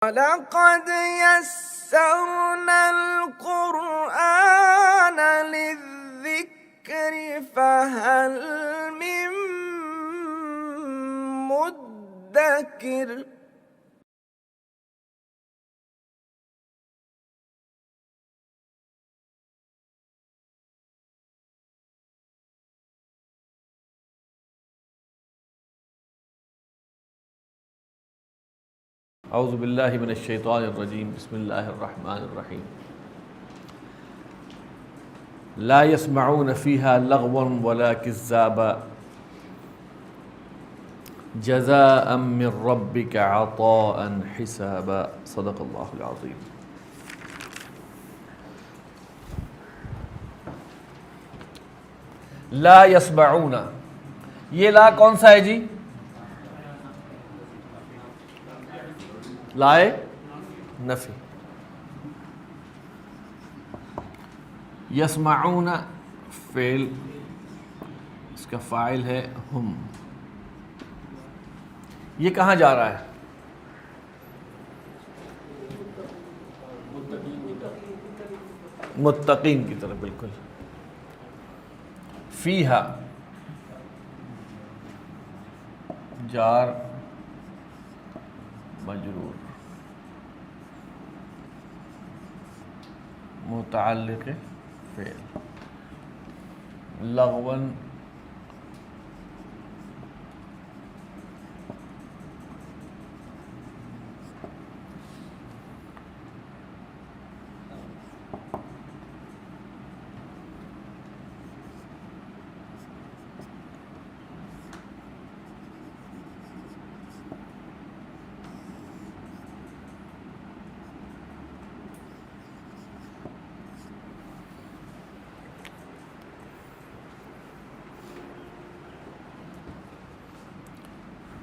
وَلَقَدْ يَسَّرْنَا الْقُرْآنَ لِلذِّكْرِ فَهَلْ مِن مُّدَّكِرٍ اعوذ باللہ من الشیطان الرجیم بسم اللہ الرحمن الرحیم لا يسمعون فيها لغوا ولا كذابا جزاء من ربك عطاء حسابا صدق اللہ العظیم۔ لا يسمعون، یہ لا کون سا ہے جی؟ لائے نفی۔ یسمعون فعل، اس کا فاعل ہے ہم۔ یہ کہاں جا رہا ہے؟ متقین کی طرف، بالکل۔ فیہا جار مجرور، متعلق فعل، لغواً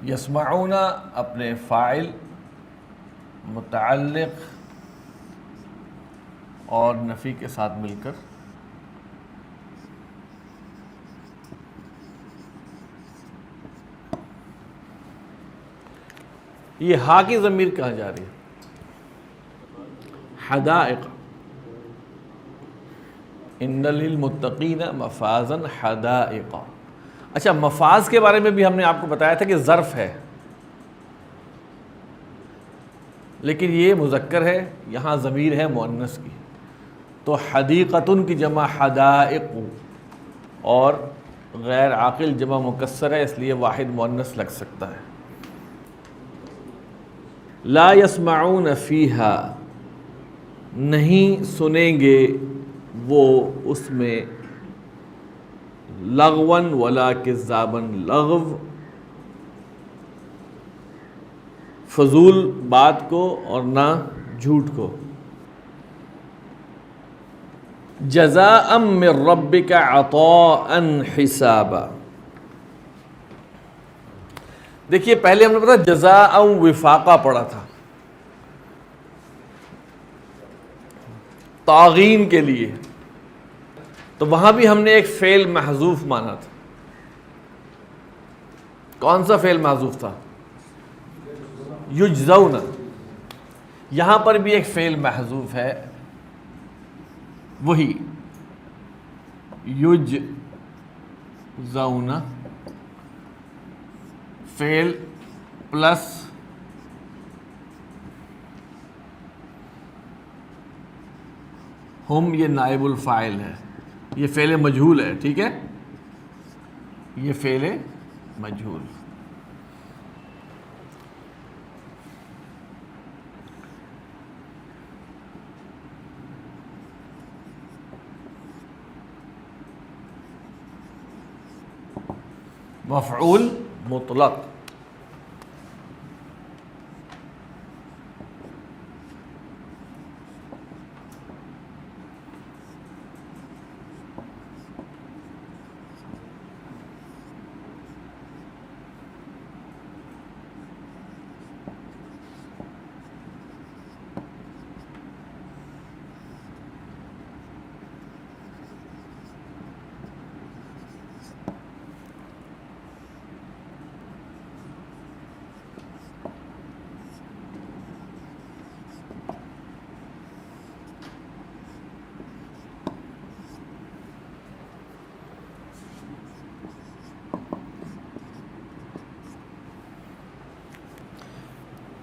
یسمعون اپنے فاعل، متعلق اور نفی کے ساتھ مل کر یہ ہا کی ضمیر کہاں جا رہی ہے؟ حدائق، ان للمتقین مفازا حدائق۔ اچھا، مفاز کے بارے میں بھی ہم نے آپ کو بتایا تھا کہ ظرف ہے، لیکن یہ مذکر ہے، یہاں ضمیر ہے مؤنث کی، تو حدیقۃ کی جمع حدائق، اور غیر عاقل جمع مکسر ہے، اس لیے واحد مؤنث لگ سکتا ہے۔ لا یسمعون فیہا، نہیں سنیں گے وہ اس میں، لغواً ولا کذاباً، لغو فضول بات کو اور نہ جھوٹ کو۔ جزاء من ربک عطاء حسابا۔ دیکھیے، پہلے ہم نے پتا جزاء وفاقہ پڑھا تھا طاغین کے لیے، تو وہاں بھی ہم نے ایک فعل محذوف مانا تھا۔ کون سا فعل محذوف تھا؟ یجزون۔ یہاں پر بھی ایک فعل محذوف ہے، وہی یجزون، فعل پلس ہم، یہ نائب الفاعل ہے، یہ فعل مجہول ہے، ٹھیک ہے، یہ فعل مجہول۔ مفعول مطلق،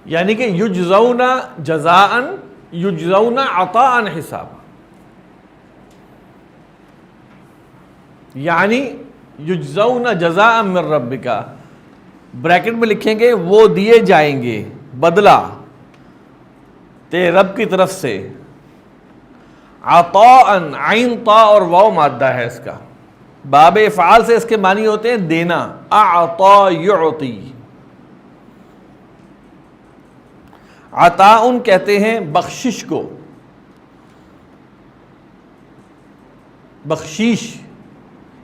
یعنی کہ یجزون جزاء یجزون عطاء حساب، یعنی یجزون جزاء من ربک، بریکٹ میں لکھیں گے وہ دیے جائیں گے بدلہ تیرے رب کی طرف سے، عطاء، عین طا اور واو مادہ ہے اس کا، باب افعال سے اس کے معنی ہوتے ہیں دینا، اعطا یعطی، عطاء کہتے ہیں بخشش کو، بخشیش،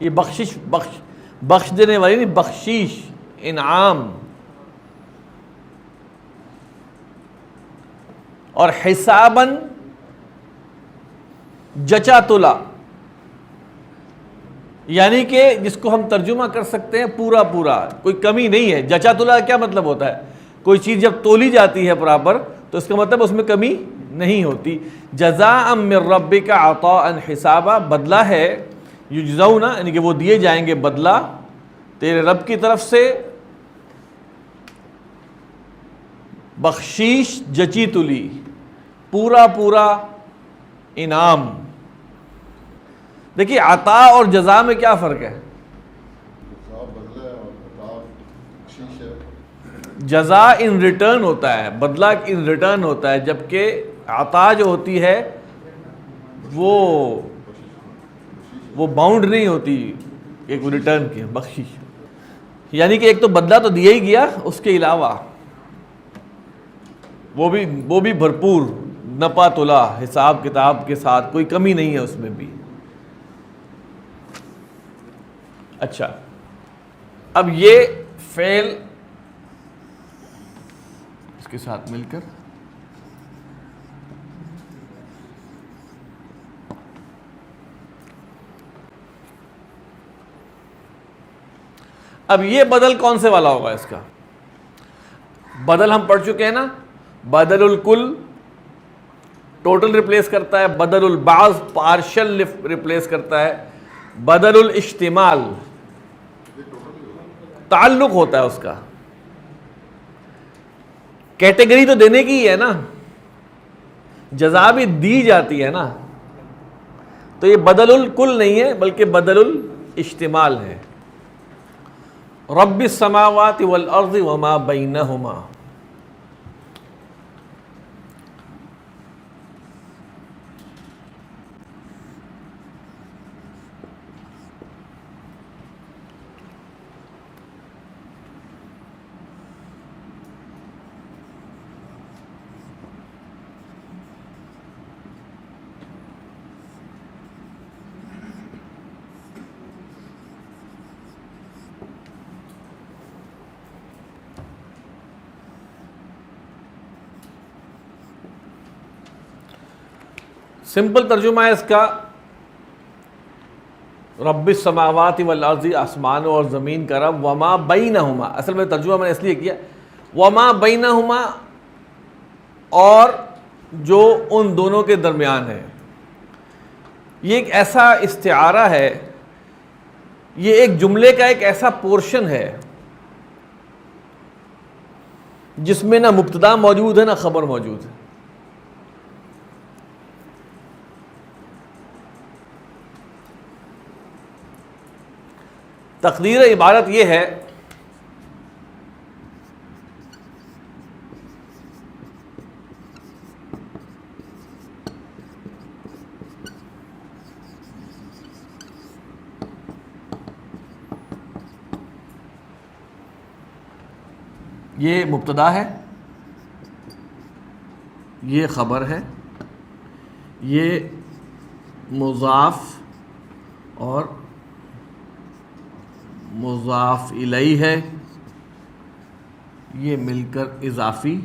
یہ بخشش بخش دینے والی نہیں، بخشیش، انعام، اور حساباً جچا تلا، یعنی کہ جس کو ہم ترجمہ کر سکتے ہیں پورا پورا، کوئی کمی نہیں ہے۔ جچا تلا کیا مطلب ہوتا ہے؟ کوئی چیز جب تولی جاتی ہے برابر تو اس کا مطلب اس میں کمی نہیں ہوتی۔ جزاء من ربک عطاء حسابا، بدلہ ہے، یجزون یعنی کہ وہ دیے جائیں گے بدلہ تیرے رب کی طرف سے، بخشیش جچی تلی، پورا پورا انعام۔ دیکھیے عطا اور جزا میں کیا فرق ہے؟ جزا ان ریٹرن ہوتا ہے، بدلہ ان ریٹرن ہوتا ہے، جبکہ عطا جو ہوتی ہے وہ باؤنڈ نہیں ہوتی ایک ریٹرن کی، بخشش، یعنی کہ ایک تو بدلہ تو دیا ہی گیا، اس کے علاوہ وہ بھی بھرپور، نپا تلا، حساب کتاب کے ساتھ، کوئی کمی نہیں ہے اس میں بھی۔ اچھا، اب یہ فعل اس کے ساتھ مل کر اب یہ بدل کون سے والا ہوگا؟ اس کا بدل ہم پڑھ چکے ہیں نا، بدل الکل ٹوٹل ریپلیس کرتا ہے، بدل البعض پارشل ریپلیس کرتا ہے، بدل الاشتمال تعلق ہوتا ہے اس کا، کیٹیگری تو دینے کی ہی ہے نا، جزا بھی دی جاتی ہے نا، تو یہ بدل الکل نہیں ہے بلکہ بدل الاشتمال ہے۔ رب السماوات والارض وما بینہما، سمپل ترجمہ ہے اس کا، رب السماوات والارض، آسمانوں اور زمین کا رب، وما بینہما، اصل میں ترجمہ میں نے اس لیے کیا وما بینہما، اور جو ان دونوں کے درمیان ہے۔ یہ ایک ایسا استعارہ ہے، یہ ایک جملے کا ایک ایسا پورشن ہے جس میں نہ مبتدا موجود ہے نہ خبر موجود ہے۔ تقدیر عبارت یہ ہے یہ مبتدا ہے، یہ خبر ہے، یہ مضاف اور مضاف الیہ ہے، یہ مل کر اضافی،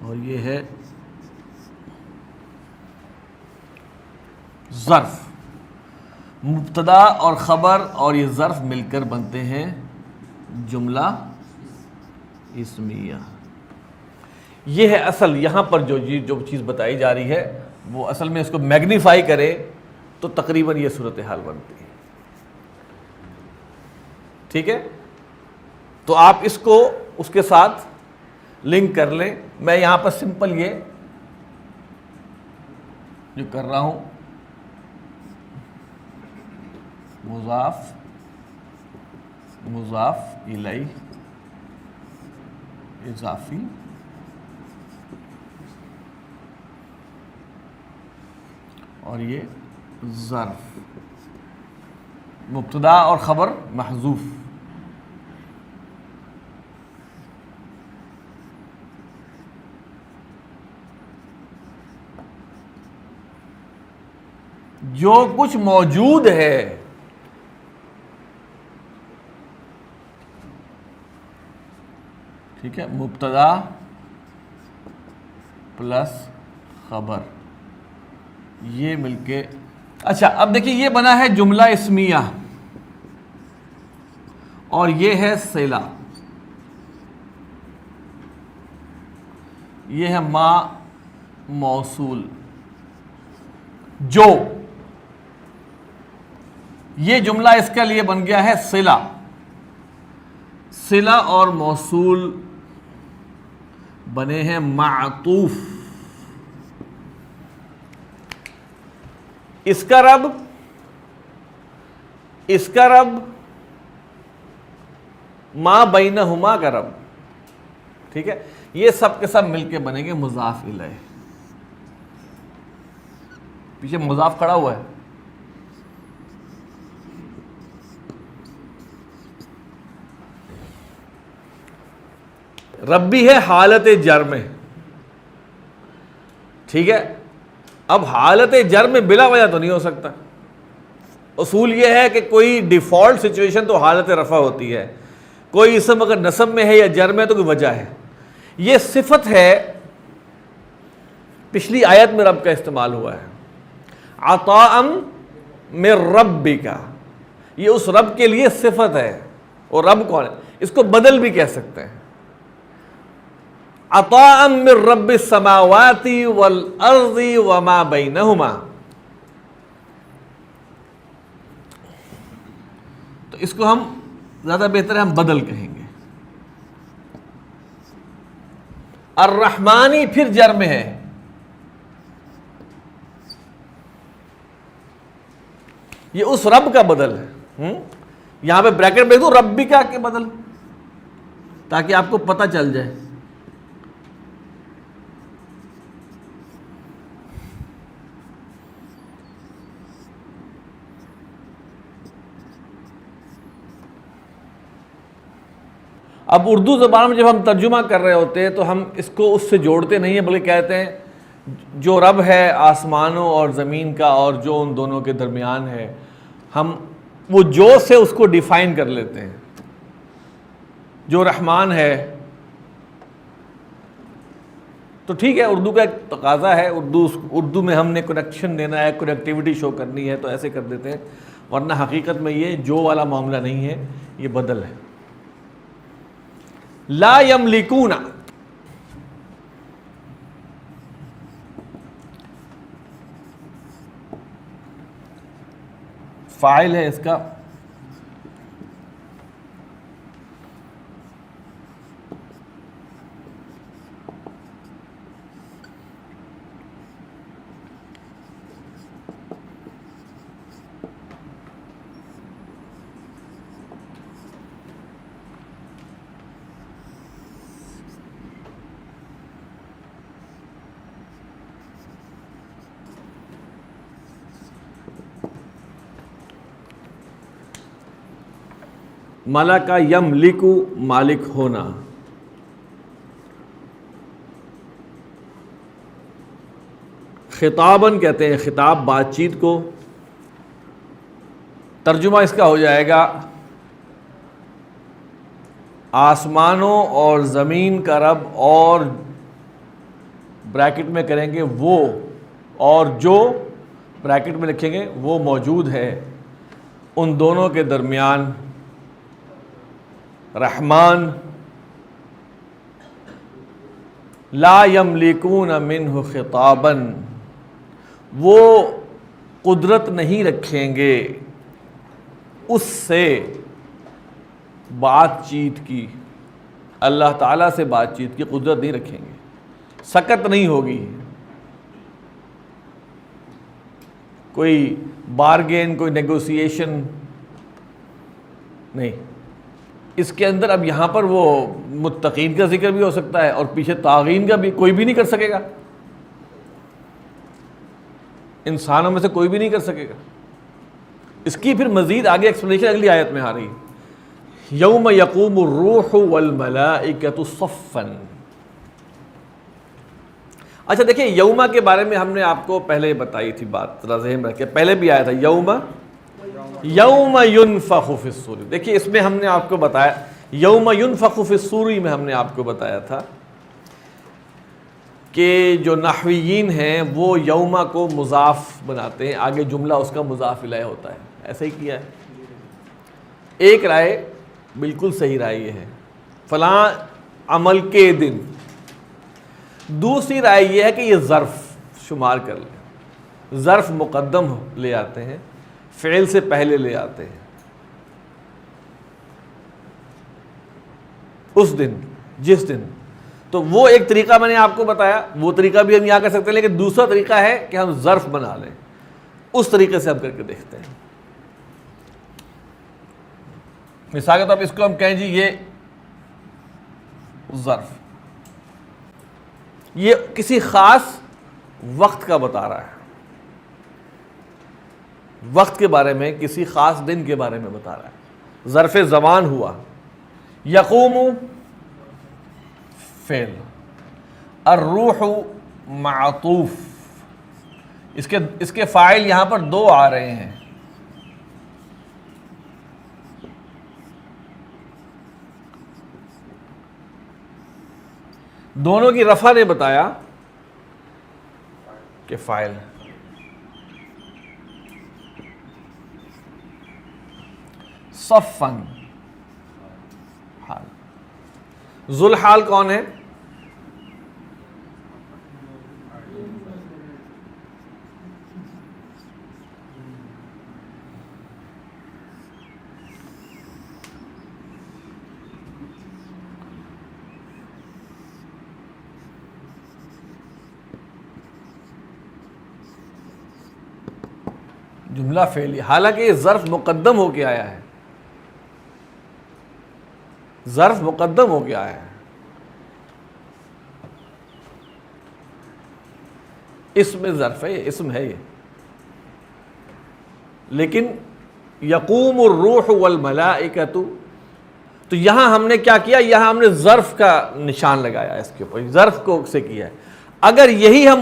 اور یہ ہے ظرف۔ مبتدا اور خبر اور یہ ظرف مل کر بنتے ہیں جملہ اسمیہ۔ یہ ہے اصل، یہاں پر جو چیز بتائی جا رہی ہے وہ اصل میں اس کو میگنیفائی کرے تو تقریباً یہ صورتحال بنتی ہے۔ ٹھیک ہے، تو آپ اس کو اس کے ساتھ لنک کر لیں. میں یہاں پر سمپل یہ جو کر رہا ہوں مضاف مضاف الیہ اضافی اور یہ ظرف، مبتدا اور خبر محذوف. جو کچھ موجود ہے ٹھیک ہے، مبتدا پلس خبر یہ مل کے. اچھا اب دیکھیے یہ بنا ہے جملہ اسمیہ اور یہ ہے صلہ، یہ ہے ما موصول. جو یہ جملہ اس کے لیے بن گیا ہے صلہ. صلہ اور موصول بنے ہیں معطوف. اس کا رب ما بینہما کا رب. ٹھیک ہے، یہ سب کے سب مل کے بنیں گے مضاف الیہ. پیچھے مضاف کھڑا ہوا ہے. رب بھی ہے حالت جر میں. ٹھیک ہے، اب حالت جر میں بلا وجہ تو نہیں ہو سکتا. اصول یہ ہے کہ کوئی ڈیفالٹ سچویشن تو حالت رفع ہوتی ہے. کوئی اسم اگر نصب میں ہے یا جر میں تو کوئی وجہ ہے. یہ صفت ہے، پچھلی آیت میں رب کا استعمال ہوا ہے عطاء من ربک. یہ اس رب کے لیے صفت ہے. اور رب کون ہے؟ اس کو بدل بھی کہہ سکتے ہیں. عطاء من رب السماوات والارض وما بینہما. تو اس کو ہم زیادہ بہتر ہے ہم بدل کہیں گے. الرحمانی پھر جر میں ہے. یہ اس رب کا بدل ہے. یہاں پہ بریکٹ میں دوں ربکا کے بدل تاکہ آپ کو پتہ چل جائے. اب اردو زبان میں جب ہم ترجمہ کر رہے ہوتے ہیں تو ہم اس کو اس سے جوڑتے نہیں ہیں، بلکہ کہتے ہیں جو رب ہے آسمانوں اور زمین کا اور جو ان دونوں کے درمیان ہے، ہم وہ جو سے اس کو ڈیفائن کر لیتے ہیں. جو رحمان ہے تو ٹھیک ہے، اردو کا ایک تقاضا ہے. اردو میں ہم نے کنیکشن دینا ہے، کنیکٹیوٹی شو کرنی ہے تو ایسے کر دیتے ہیں. ورنہ حقیقت میں یہ جو والا معاملہ نہیں ہے، یہ بدل ہے. لا یملکون، فاعل ہے اس کا. ملکا یملکو مالک ہونا. خطاباً کہتے ہیں خطاب بات چیت کو. ترجمہ اس کا ہو جائے گا آسمانوں اور زمین کا رب اور بریکٹ میں کریں گے وہ، اور جو بریکٹ میں لکھیں گے وہ موجود ہے ان دونوں کے درمیان. رحمان لا یملکون منہ خطابا، وہ قدرت نہیں رکھیں گے اس سے بات چیت کی. اللہ تعالیٰ سے بات چیت کی قدرت نہیں رکھیں گے، سکت نہیں ہوگی، کوئی بارگین، کوئی نیگوسیشن نہیں. اس کے اندر اب یہاں پر وہ متقین کا ذکر بھی ہو سکتا ہے اور پیچھے طاغین کا بھی کوئی بھی نہیں کر سکے گا، انسانوں میں سے کوئی بھی نہیں کر سکے گا. اس کی پھر مزید آگے ایکسپلینیشن اگلی آیت میں آ رہی ہے، یوم یقوم الروح والملائکۃ صفا. اچھا دیکھیں، یوما کے بارے میں ہم نے آپ کو پہلے بتائی تھی بات، ذرا ذہن رکھیں، پہلے بھی آیا تھا یوم ینفخ فی الصور. دیکھیے اس میں ہم نے آپ کو بتایا، یوم ینفخ فی الصور میں ہم نے آپ کو بتایا تھا کہ جو نحویین ہیں وہ یوما کو مضاف بناتے ہیں، آگے جملہ اس کا مضاف الیہ ہوتا ہے. ایسا ہی کیا ہے. ایک رائے بالکل صحیح رائے یہ ہے، فلاں عمل کے دن. دوسری رائے یہ ہے کہ یہ ظرف شمار کر لیں، ظرف مقدم لے آتے ہیں، فعل سے پہلے لے آتے ہیں. اس دن، جس دن. تو وہ ایک طریقہ میں نے آپ کو بتایا، وہ طریقہ بھی ہم یہاں کر سکتے ہیں، لیکن دوسرا طریقہ ہے کہ ہم ظرف بنا لیں. اس طریقے سے ہم کر کے دیکھتے ہیں. مثال کے طور پر اس کو ہم کہیں جی یہ ظرف، یہ کسی خاص وقت کا بتا رہا ہے، وقت کے بارے میں، کسی خاص دن کے بارے میں بتا رہا ہے. ظرف زمان ہوا. یقوم فعل، الروح معطوف. اس کے فاعل یہاں پر دو آ رہے ہیں. دونوں کی رفع نے بتایا کہ فاعل. صفن حال. ذوالحال کون ہے؟ جملہ فعلی، حالانکہ یہ ظرف مقدم ہو کے آیا ہے، ظرف مقدم ہو کے آیا ہے. اسم ظرف ہے، یہ اسم ہے یہ. لیکن یقوم الروح والملائکۃ، تو یہاں ہم نے کیا کیا؟ یہاں ہم نے ظرف کا نشان لگایا اس کے اوپر، ظرف کو سے کیا ہے. اگر یہی ہم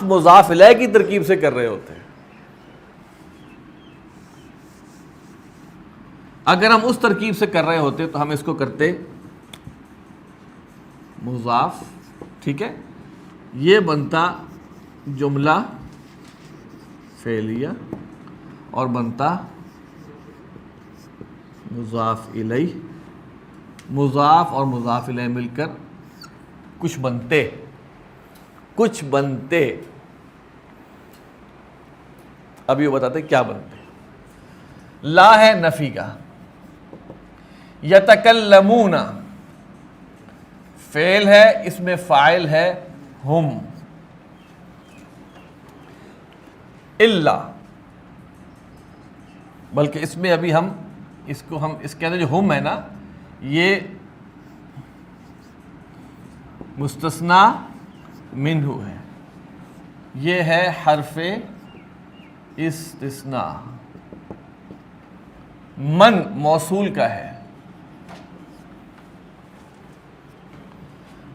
مضاف الیہ کی ترکیب سے کر رہے ہوتے ہیں، اگر ہم اس ترکیب سے کر رہے ہوتے تو ہم اس کو کرتے مضاف، ٹھیک ہے، یہ بنتا جملہ فعلیہ اور بنتا مضاف الیہ. مضاف اور مضاف الیہ مل کر کچھ بنتے. اب یہ بتاتے کیا بنتے. لا ہے نفی کا، یتکلمون فعل ہے، اس میں فاعل ہے ہم. الا، بلکہ اس میں ابھی ہم اس کے اندر جو ہم ہے نا، یہ مستثنی منہ ہے، یہ ہے حرف استثناء. من موصول کا ہے.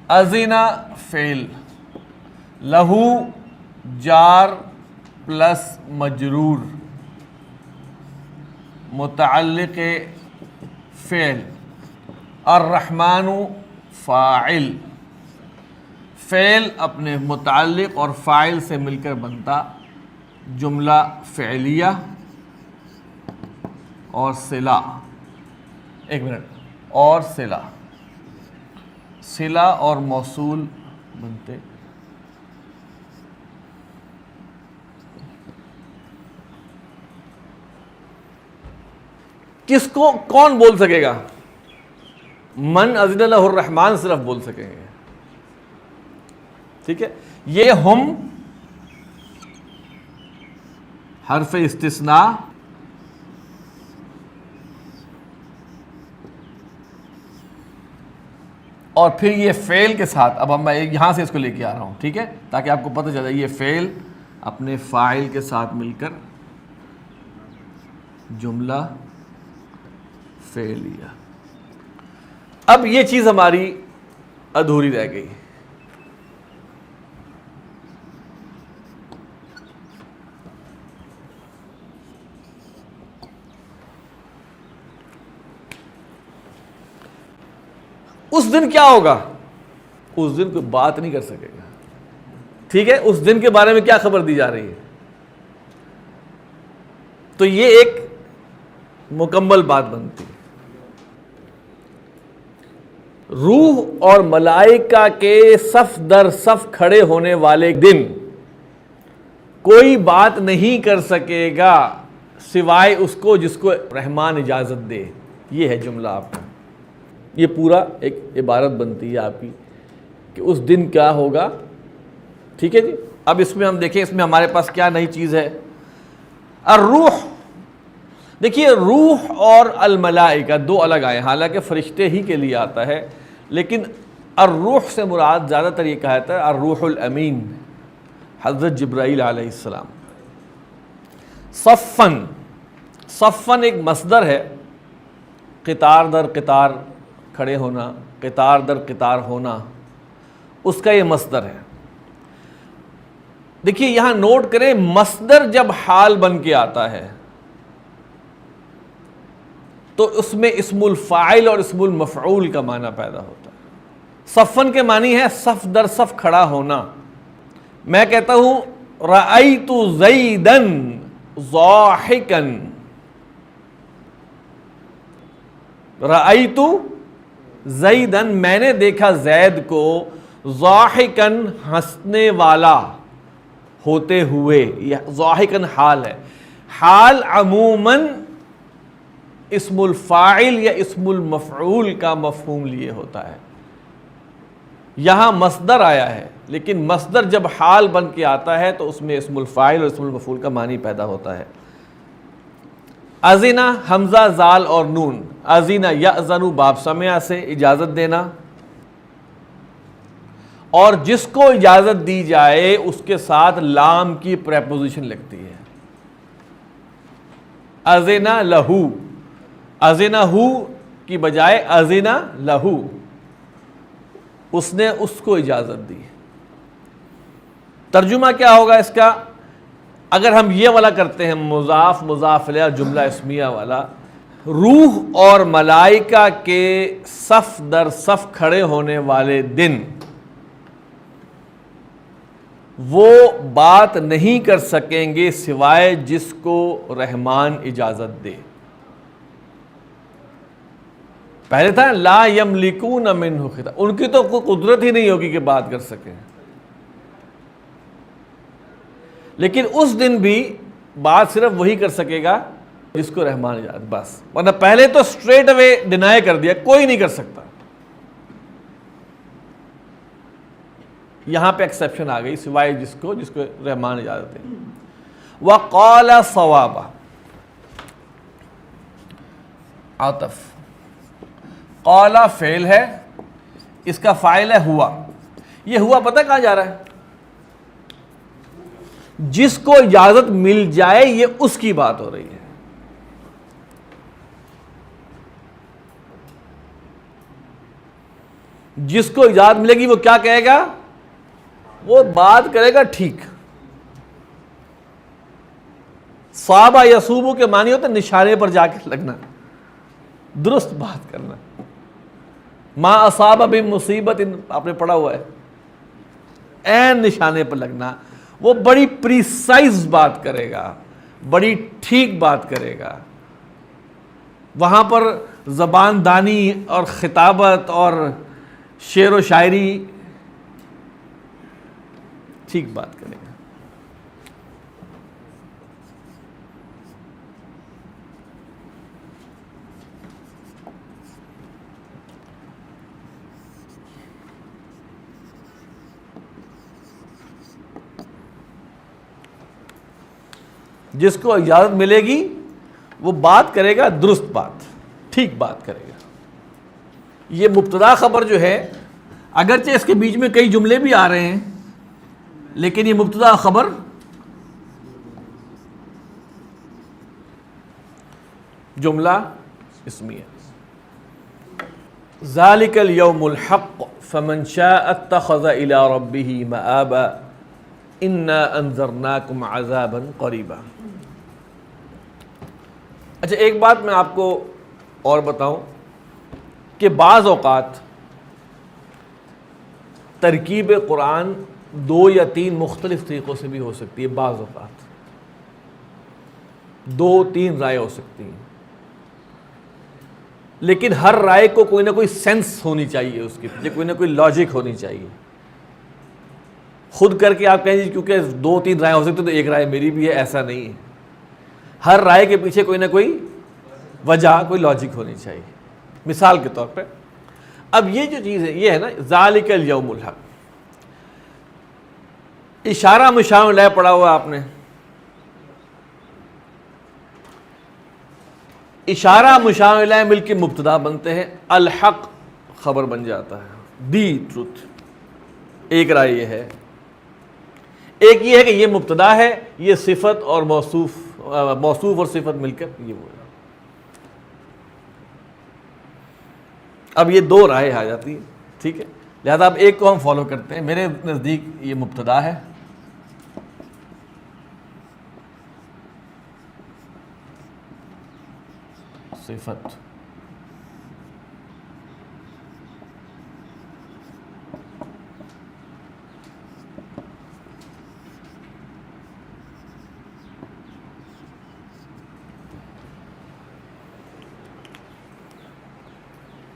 اذنا فعل، لہو جار پلس مجرور، متعلق فعل. الرحمن فاعل، فعل اپنے متعلق اور فاعل سے مل کر بنتا جملہ فعلیہ اور صلہ. ایک منٹ، اور صلہ اور موصول بنتے. کس کو کون بول سکے گا؟ من اذن لہ الرحمن صرف بول سکیں گے. ٹھیک ہے, یہ ہم حرف استثناء اور پھر یہ فعل کے ساتھ. اب میں یہاں سے اس کو لے کے آ رہا ہوں, ٹھیک ہے, تاکہ آپ کو پتہ چلے یہ فعل اپنے فاعل کے ساتھ مل کر جملہ فعلیہ. اب یہ چیز ہماری ادھوری رہ گئی. اس دن کیا ہوگا؟ اس دن کوئی بات نہیں کر سکے گا. ٹھیک ہے, اس دن کے بارے میں کیا خبر دی جا رہی ہے؟ تو یہ ایک مکمل بات بنتی ہے. روح اور ملائکہ کے صف در صف کھڑے ہونے والے دن کوئی بات نہیں کر سکے گا سوائے اس کو جس کو رحمان اجازت دے. یہ ہے جملہ آپ کا. یہ پورا ایک عبارت بنتی ہے آپ کی کہ اس دن کیا ہوگا. ٹھیک ہے جی. اب اس میں ہم دیکھیں, اس میں ہمارے پاس کیا نئی چیز ہے. الروح, دیکھیے روح اور الملائکہ دو الگ آئے, حالانکہ فرشتے ہی کے لیے آتا ہے, لیکن الروح سے مراد زیادہ تر یہ کہا جاتا ہے الروح الامین, حضرت جبرائیل علیہ السلام. صفن, صفن ایک مصدر ہے, قطار در قطار کھڑے ہونا, قطار در قطار ہونا, اس کا یہ مصدر ہے. دیکھیے یہاں نوٹ کریں, مصدر جب حال بن کے آتا ہے تو اس میں اسم الفاعل اور اسم المفعول کا معنی پیدا ہوتا ہے. صفن کے معنی ہے صف در صف کھڑا ہونا. میں کہتا ہوں رأیت زیدن ضاحکن, رأیت زیدن میں نے دیکھا زید کو, ضاحکن ہنسنے والا ہوتے ہوئے. یہ ضاحکن حال ہے. حال عموماً اسم الفاعل یا اسم المفعول کا مفہوم لیے ہوتا ہے. یہاں مصدر آیا ہے, لیکن مصدر جب حال بن کے آتا ہے تو اس میں اسم الفاعل اور اسم المفعول کا معنی پیدا ہوتا ہے. اذنہ حمزہ زال اور نون, اذنہ یأذن باب سمع سے اجازت دینا, اور جس کو اجازت دی جائے اس کے ساتھ لام کی پریپوزیشن لگتی ہے. اذنہ لہو, اذنہ ہو کی بجائے اذنہ لہو, اس نے اس کو اجازت دی. ترجمہ کیا ہوگا اس کا؟ اگر ہم یہ والا کرتے ہیں مضاف مضاف الیہ جملہ اسمیہ والا, روح اور ملائکہ کے صف در صف کھڑے ہونے والے دن وہ بات نہیں کر سکیں گے سوائے جس کو رحمان اجازت دے. پہلے تھا لا یملکون منہ خطاب, ان کی تو کوئی قدرت ہی نہیں ہوگی کہ بات کر سکیں, لیکن اس دن بھی بات صرف وہی کر سکے گا جس کو رحمان اجازت, بس. ورنہ پہلے تو اسٹریٹ اوے ڈینائی کر دیا, کوئی نہیں کر سکتا. یہاں پہ ایکسیپشن آ گئی, سوائے جس کو رحمان اجازت دے. وقال صوابا, عطف, قال فعل ہے, اس کا فاعل ہے ہوا. یہ ہوا پتہ کہاں جا رہا ہے؟ جس کو اجازت مل جائے, یہ اس کی بات ہو رہی ہے. جس کو اجازت ملے گی وہ کیا کہے گا؟ وہ بات کرے گا ٹھیک. صابہ یصوبو کے معنی ہوتے نشانے پر جا کے لگنا, درست بات کرنا. ما اصاب من مصیبت, آپ نے پڑھا ہوا ہے, عین نشانے پر لگنا. وہ بڑی پریسائز بات کرے گا, بڑی ٹھیک بات کرے گا. وہاں پر زبان دانی اور خطابت اور شعر و شاعری, ٹھیک بات کرے گا. جس کو اجازت ملے گی وہ بات کرے گا، درست بات، ٹھیک بات کرے گا۔ یہ مبتدا خبر جو ہے اگرچہ اس کے بیچ میں کئی جملے بھی آ رہے ہیں، لیکن یہ مبتدا خبر جملہ اسمیہ۔ ذالک الیوم الحق فمن شاء اتخذ الی ربہ مآبا انا انذرناکم عذابا قریبا۔ اچھا ایک بات میں آپ کو اور بتاؤں کہ بعض اوقات ترکیب قرآن 2 یا 3 مختلف طریقوں سے بھی ہو سکتی ہے، بعض اوقات 2-3 رائے ہو سکتی ہیں، لیکن ہر رائے کو کوئی نہ کوئی سینس ہونی چاہیے، اس کے پیچھے کوئی نہ کوئی لاجک ہونی چاہیے۔ خود کر کے آپ کہیں جی کیونکہ 2-3 رائے ہو سکتی تو ایک رائے میری بھی ہے، ایسا نہیں ہے۔ ہر رائے کے پیچھے کوئی نہ کوئی وجہ، کوئی لاجک ہونی چاہیے۔ مثال کے طور پہ اب یہ جو چیز ہے یہ ہے نا ذالک الیوم الحق، اشارہ مشار الیہ پڑھا ہوا آپ نے، اشارہ مشار الیہ مل کے مبتدا بنتے ہیں، الحق خبر بن جاتا ہے، دی ٹروتھ۔ ایک رائے یہ ہے، ایک یہ ہے کہ یہ مبتدا ہے، یہ صفت اور موصوف اور صفت مل کر یہ وہ ہے۔ اب یہ 2 رائے آ جاتی ہے، ٹھیک ہے، لہذا اب ایک کو ہم فالو کرتے ہیں۔ میرے نزدیک یہ مبتدا ہے، صفت،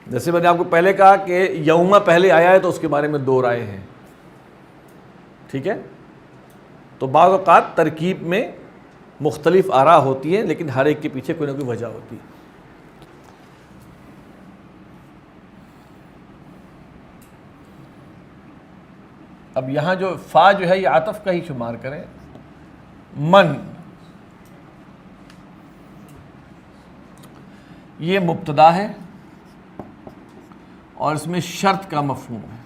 جیسے میں نے آپ کو پہلے کہا کہ یوما پہلے آیا ہے تو اس کے بارے میں 2 رائے ہیں، ٹھیک ہے۔ تو بعض اوقات ترکیب میں مختلف آراء ہوتی ہیں، لیکن ہر ایک کے پیچھے کوئی نہ کوئی وجہ ہوتی ہے۔ اب یہاں جو فا جو ہے یہ عطف کا ہی شمار کریں، من یہ مبتدا ہے اور اس میں شرط کا مفہوم ہے۔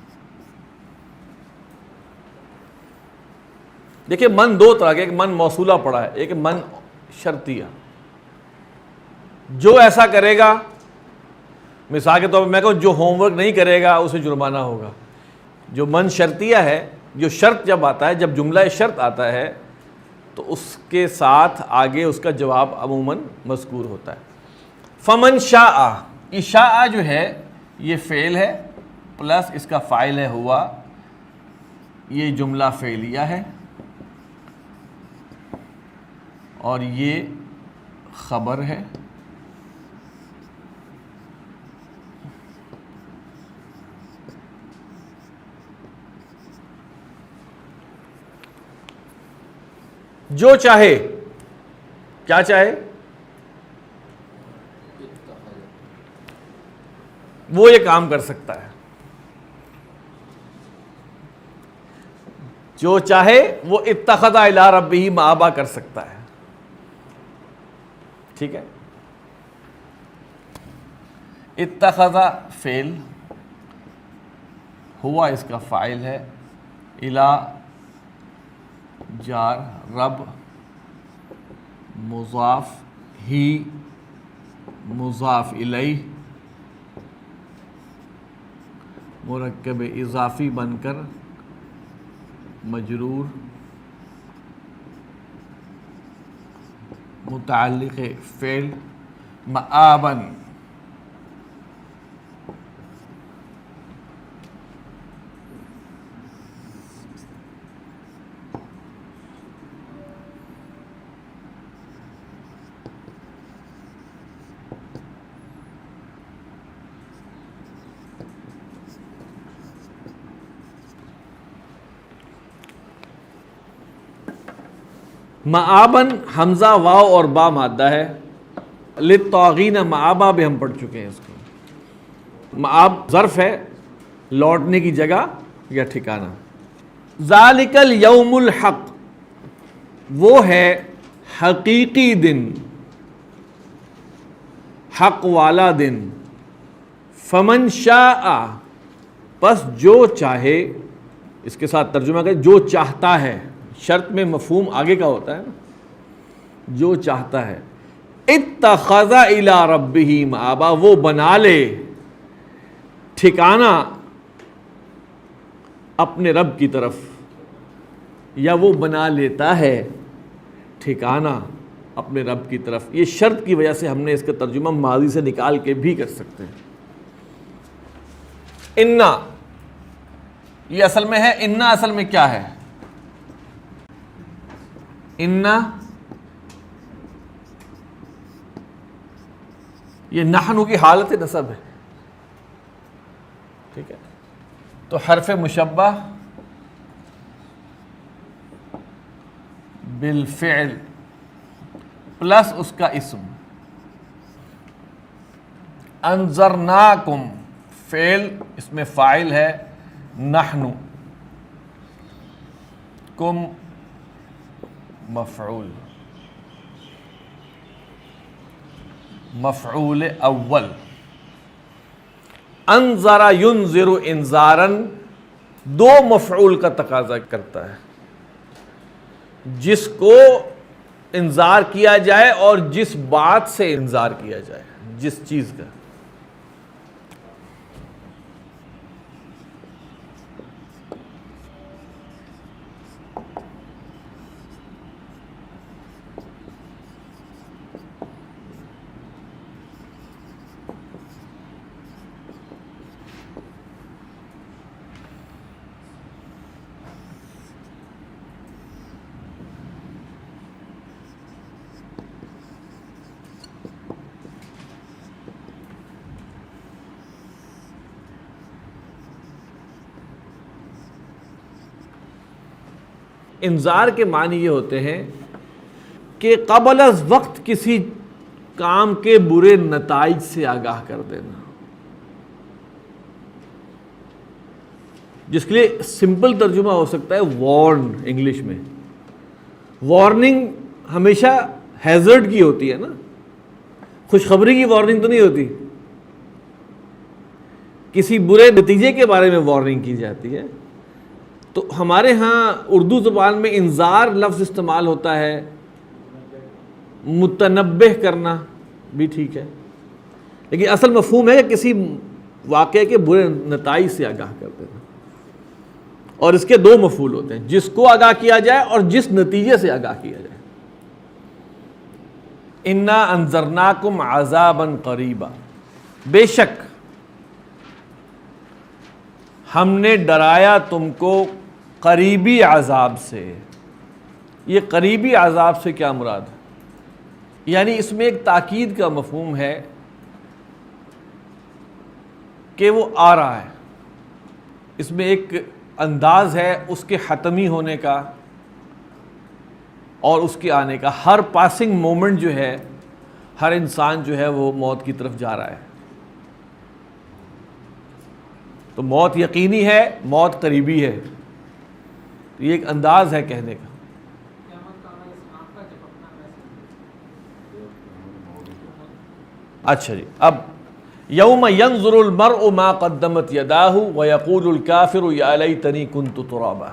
دیکھیں من 2 طرح کے، ایک من موصولہ پڑا ہے، ایک من شرطیہ۔ جو ایسا کرے گا، مثال کے طور پر میں کہوں جو ہوم ورک نہیں کرے گا اسے جرمانہ ہوگا۔ جو من شرطیہ ہے، جو شرط جب آتا ہے، جب جملہ شرط آتا ہے تو اس کے ساتھ آگے اس کا جواب عموماً مذکور ہوتا ہے۔ فمن شاء، یہ شاء جو ہے یہ فعل ہے پلس اس کا فاعل ہے ہوا، یہ جملہ فعلیہ ہے اور یہ خبر ہے۔ جو چاہے، کیا چاہے، وہ یہ کام کر سکتا ہے۔ جو چاہے وہ اتخذ الی ربہ مآبا کر سکتا ہے، ٹھیک ہے۔ اتخذ فعل ہوا اس کا فاعل ہے، الی جار، رب مضاف، ہی مضاف الیہ، مرکب اضافی بن کر مجرور، متعلق فعل مآباً، مآباً حمزہ واو اور با مادہ ہے، للطاغین مآبا بھی ہم پڑھ چکے ہیں اس کو۔ مآب ظرف ہے، لوٹنے کی جگہ یا ٹھکانہ۔ ذالک الیوم الحق، وہ ہے حقیقی دن، حق والا دن، فمن شاء، پس جو چاہے، اس کے ساتھ ترجمہ کریں جو چاہتا ہے، شرط میں مفہوم آگے کا ہوتا ہے نا، جو چاہتا ہے، اتخذ الی ربہ مآبا، وہ بنا لے ٹھکانہ اپنے رب کی طرف، یا وہ بنا لیتا ہے ٹھکانہ اپنے رب کی طرف. یہ شرط کی وجہ سے ہم نے اس کا ترجمہ ماضی سے نکال کے بھی کر سکتے ہیں. انا، یہ اصل میں ہے انا، اصل میں کیا ہے؟ انا یہ نحن کی حالت نصب ہے، ٹھیک ہے. تو حرف مشبہ بالفعل پلس اس کا اسم، انذرناکم فعل، اس میں فاعل ہے نحن، کم مفعول، مفعول اول. انذر ینذر انذارن دو مفعول کا تقاضا کرتا ہے، جس کو انذار کیا جائے اور جس بات سے انذار کیا جائے، جس چیز کا. انذار کے معنی یہ ہوتے ہیں کہ قبل از وقت کسی کام کے برے نتائج سے آگاہ کر دینا، جس کے لیے سمپل ترجمہ ہو سکتا ہے وارن. انگلش میں وارننگ ہمیشہ ہیزرڈ کی ہوتی ہے نا، خوشخبری کی وارننگ تو نہیں ہوتی. کسی برے نتیجے کے بارے میں وارننگ کی جاتی ہے. تو ہمارے ہاں اردو زبان میں انذار لفظ استعمال ہوتا ہے، متنبہ کرنا بھی ٹھیک ہے، لیکن اصل مفہوم ہے کہ کسی واقعے کے برے نتائج سے آگاہ کر دینا. اور اس کے دو مفعول ہوتے ہیں، جس کو آگاہ کیا جائے اور جس نتیجے سے آگاہ کیا جائے. انا انذرناکم عذابا قریبا، بے شک ہم نے ڈرایا تم کو قریبی عذاب سے. یہ قریبی عذاب سے کیا مراد ہے؟ یعنی اس میں ایک تاکید کا مفہوم ہے کہ وہ آ رہا ہے، اس میں ایک انداز ہے اس کے حتمی ہونے کا اور اس کے آنے کا. ہر پاسنگ مومنٹ جو ہے، ہر انسان جو ہے وہ موت کی طرف جا رہا ہے. تو موت یقینی ہے، موت قریبی ہے. تو یہ ایک انداز ہے کہنے کا. اچھا جی، اب یوم ینظر المرء ما قدمت یداہ ویقول الکافر یا لیتنی کنت ترابا.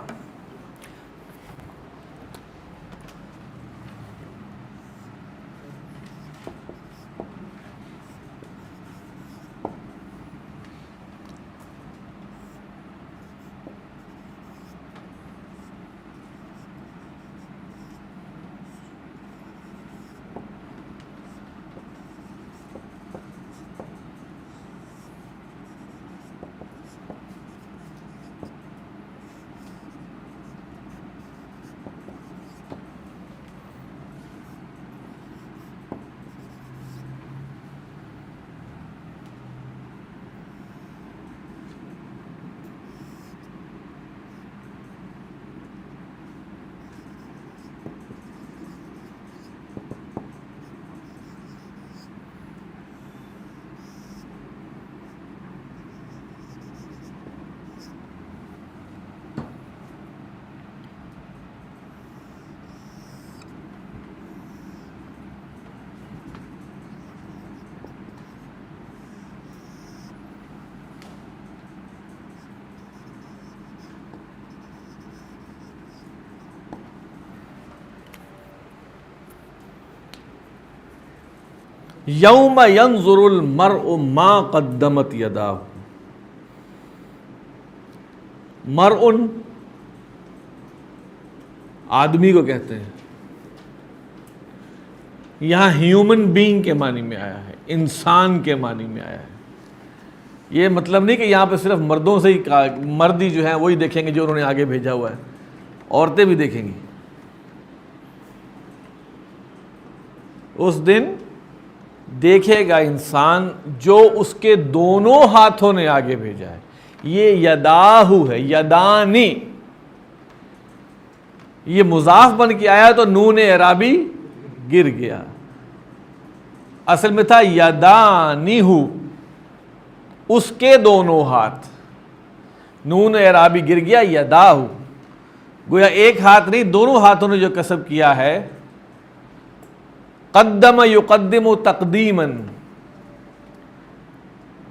یوم ینظر المرء ما قدمت یداہ. مرء آدمی کو کہتے ہیں، یہاں ہیومن بینگ کے معنی میں آیا ہے، انسان کے معنی میں آیا ہے. یہ مطلب نہیں کہ یہاں پہ صرف مردوں سے ہی، مرد ہی جو ہیں وہی دیکھیں گے جو انہوں نے آگے بھیجا ہوا ہے، عورتیں بھی دیکھیں گی. اس دن دیکھے گا انسان جو اس کے دونوں ہاتھوں نے آگے بھیجا ہے. یہ یداہو ہے، یدانی، یہ مضاف بن کے آیا تو نون اعرابی گر گیا. اصل میں تھا یدانی ہو، اس کے دونوں ہاتھ. نون اعرابی گر گیا، یداہو، گویا ایک ہاتھ نہیں دونوں ہاتھوں نے جو کسب کیا ہے. قدم یقدم تقدیما،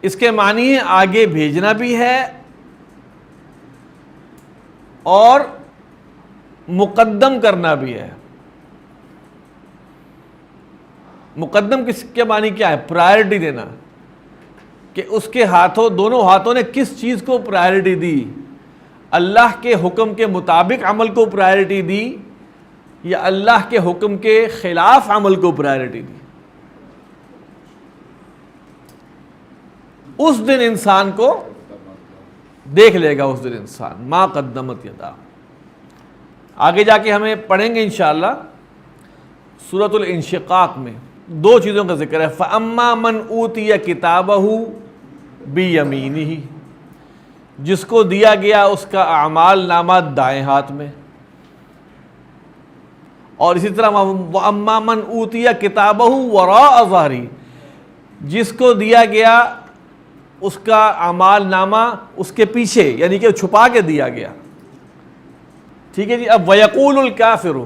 اس کے معنی ہے آگے بھیجنا بھی ہے اور مقدم کرنا بھی ہے. مقدم کس کے معنی کیا ہے؟ پرائرٹی دینا، کہ اس کے ہاتھوں، دونوں ہاتھوں نے کس چیز کو پرائرٹی دی؟ اللہ کے حکم کے مطابق عمل کو پرائرٹی دی یا اللہ کے حکم کے خلاف عمل کو پرائرٹی دی؟ اس دن انسان کو دیکھ لے گا، اس دن انسان ما قدمت یدا. آگے جا کے ہمیں پڑھیں گے انشاءاللہ سورۃ الانشقاق میں دو چیزوں کا ذکر ہے. فَأَمَّا مَنْ أُوتِيَ كِتَابَهُ بِيَمِينِهِ، جس کو دیا گیا اس کا اعمال نامہ دائیں ہاتھ میں. اور اسی طرح وَأَمَّا مَنْ أُوتِيَ كِتَابَهُ وَرَاءَ ظَهْرِهِ، جس کو دیا گیا اس کا اعمال نامہ اس کے پیچھے، یعنی کہ چھپا کے دیا گیا. ٹھیک ہے جی. اب وَيَقُولُ الْكَافِرُ،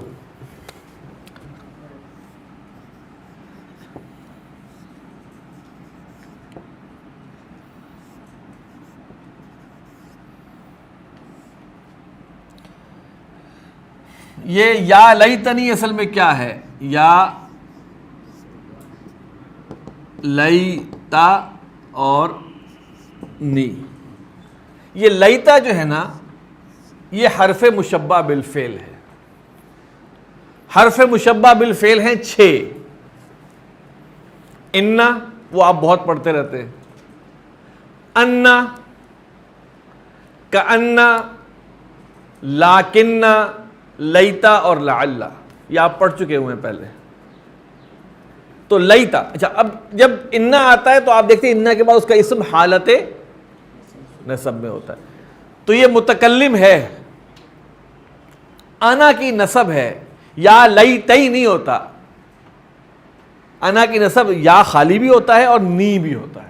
یہ یا لیتنی اصل میں کیا ہے؟ یا لیتا اور نی. یہ لیتا جو ہے نا، یہ حرف مشبہ بالفعل ہے. حرف مشبہ بالفعل ہیں 6. انا، وہ آپ بہت پڑھتے رہتے ہیں. انا، کأنا، لاکنہ، لیتا اور لعل، یہ آپ پڑھ چکے ہوئے ہیں پہلے. تو لیتا، اچھا اب جب انا آتا ہے تو آپ دیکھتے ہیں انا کے بعد اس کا اسم حالت نسب میں ہوتا ہے. تو یہ متکلم ہے، انا کی نسب ہے. یا لیتئی نہیں ہوتا، انا کی نسب یا خالی بھی ہوتا ہے اور نی بھی ہوتا ہے.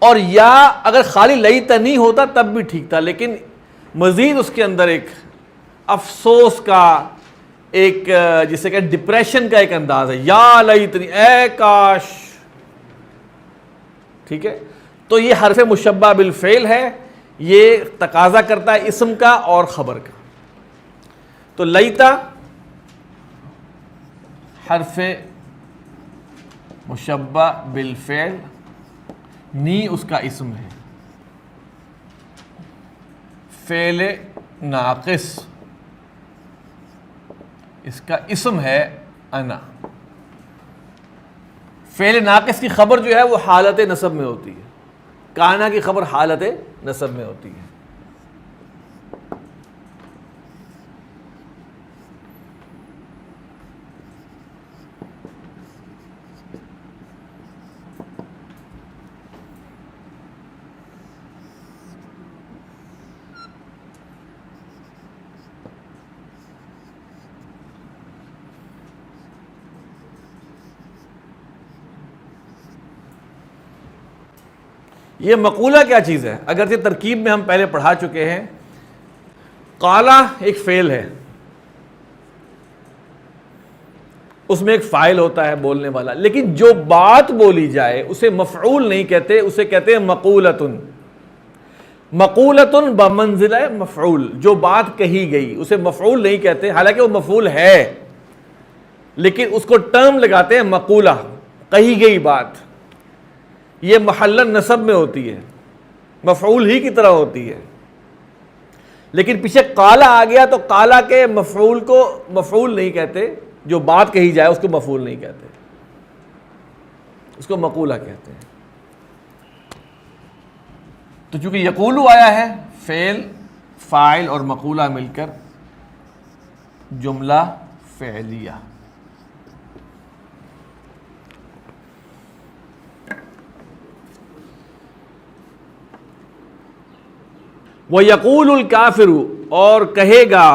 اور یا اگر خالی لیتا نہیں ہوتا تب بھی ٹھیک تھا، لیکن مزید اس کے اندر ایک افسوس کا، ایک جسے کہ ڈپریشن کا ایک انداز ہے. یا لیتنی، اے کاش. ٹھیک ہے. تو یہ حرف مشبہ بالفعل ہے، یہ تقاضا کرتا ہے اسم کا اور خبر کا. تو لیتا حرف مشبہ بالفعل، نی اس کا اسم ہے. فعل ناقص اس کا اسم ہے انا. فعل ناقص کی خبر جو ہے وہ حالت نسب میں ہوتی ہے. کانا کی خبر حالت نسب میں ہوتی ہے. یہ مقولہ کیا چیز ہے؟ اگرچہ ترکیب میں ہم پہلے پڑھا چکے ہیں. قالا ایک فعل ہے، اس میں ایک فاعل ہوتا ہے بولنے والا، لیکن جو بات بولی جائے اسے مفعول نہیں کہتے، اسے کہتے ہیں مقولتن. مقولتن بمنزلہ مفعول، جو بات کہی گئی اسے مفعول نہیں کہتے، حالانکہ وہ مفعول ہے لیکن اس کو ٹرم لگاتے ہیں مقولہ، کہی گئی بات. یہ محل نصب میں ہوتی ہے، مفعول ہی کی طرح ہوتی ہے. لیکن پیچھے قال آ گیا تو قال کے مفعول کو مفعول نہیں کہتے، جو بات کہی جائے اس کو مفعول نہیں کہتے، اس کو مقولہ کہتے ہیں. تو چونکہ یقولو آیا ہے، فعل فاعل اور مقولہ مل کر جملہ فعلیہ. وَيَقُولُ الْكَافِرُ، اور کہے گا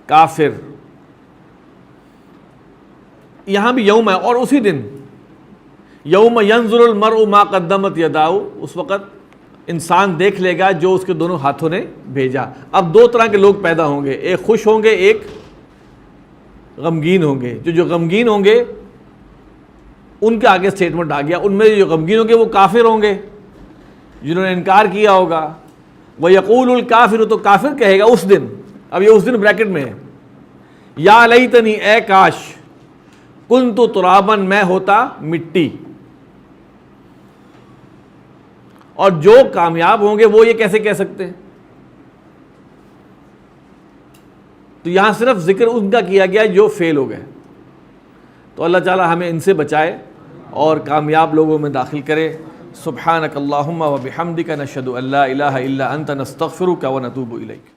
کافر. یہاں بھی یوم ہے، اور اسی دن یوم ينظر المرء ما قدمت یداہ، اس وقت انسان دیکھ لے گا جو اس کے دونوں ہاتھوں نے بھیجا. اب دو طرح کے لوگ پیدا ہوں گے، ایک خوش ہوں گے، ایک غمگین ہوں گے. جو غمگین ہوں گے ان کے آگے سٹیٹمنٹ آ گیا، ان میں جو غمگین ہوں گے وہ کافر ہوں گے جنہوں نے انکار کیا ہوگا. وَيَقُولُ الْكَافِرُ، تو کافر کہے گا اس دن، اب یہ اس دن بریکٹ میں ہے، یا لیتنی، اے کاش، کنت ترابا، میں ہوتا مٹی. اور جو کامیاب ہوں گے وہ یہ کیسے کہہ سکتے ہیں؟ تو یہاں صرف ذکر ان کا کیا گیا جو فیل ہو گئے. تو اللہ تعالی ہمیں ان سے بچائے اور کامیاب لوگوں میں داخل کرے. سبحانک اللہم و بحمدک، نشہد ان لا الہ الا انت، نستغفرک و نتوب الیک.